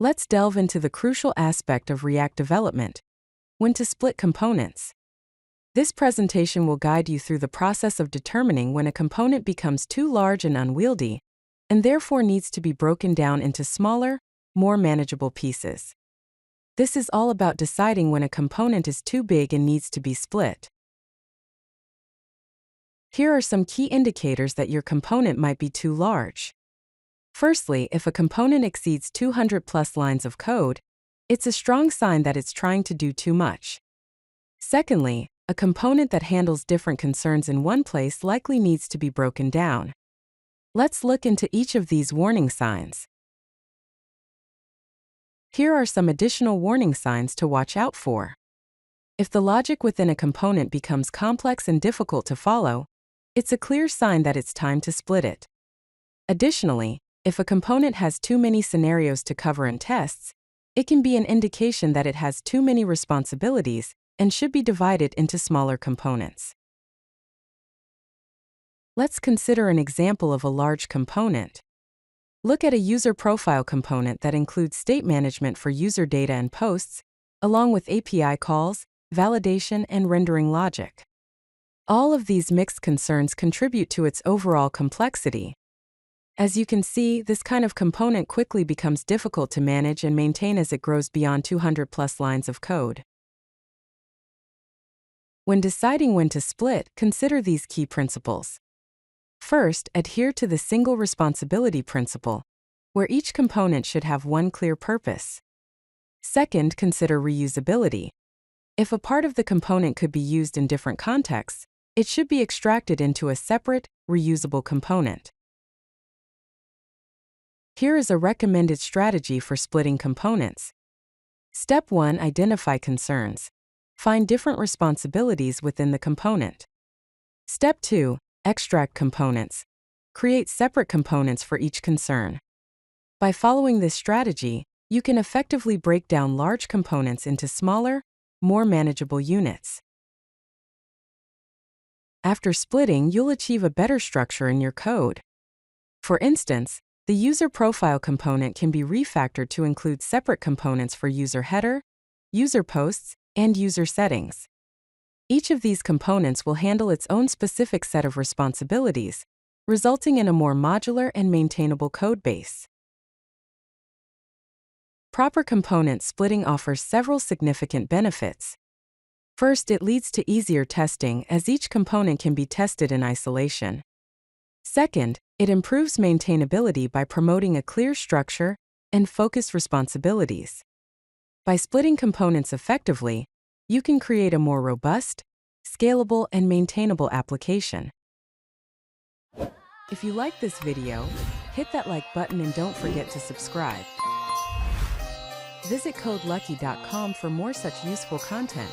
Let's delve into the crucial aspect of React development: when to split components. This presentation will guide you through the process of determining when a component becomes too large and unwieldy, and therefore needs to be broken down into smaller, more manageable pieces. This is all about deciding when a component is too big and needs to be split. Here are some key indicators that your component might be too large. Firstly, if a component exceeds 200+ lines of code, it's a strong sign that it's trying to do too much. Secondly, a component that handles different concerns in one place likely needs to be broken down. Let's look into each of these warning signs. Here are some additional warning signs to watch out for. If the logic within a component becomes complex and difficult to follow, it's a clear sign that it's time to split it. Additionally, if a component has too many scenarios to cover in tests, it can be an indication that it has too many responsibilities and should be divided into smaller components. Let's consider an example of a large component. Look at a user profile component that includes state management for user data and posts, along with API calls, validation, and rendering logic. All of these mixed concerns contribute to its overall complexity. As you can see, this kind of component quickly becomes difficult to manage and maintain as it grows beyond 200+ lines of code. When deciding when to split, consider these key principles. First, adhere to the single responsibility principle, where each component should have one clear purpose. Second, consider reusability. If a part of the component could be used in different contexts, it should be extracted into a separate, reusable component. Here is a recommended strategy for splitting components. Step 1. Identify concerns. Find different responsibilities within the component. Step 2. Extract components. Create separate components for each concern. By following this strategy, you can effectively break down large components into smaller, more manageable units. After splitting, you'll achieve a better structure in your code. For instance, the user profile component can be refactored to include separate components for user header, user posts, and user settings. Each of these components will handle its own specific set of responsibilities, resulting in a more modular and maintainable code base. Proper component splitting offers several significant benefits. First, it leads to easier testing as each component can be tested in isolation. Second, it improves maintainability by promoting a clear structure and focused responsibilities. By splitting components effectively, you can create a more robust, scalable, and maintainable application. If you like this video, hit that like button and don't forget to subscribe. Visit CodeLucky.com for more such useful content.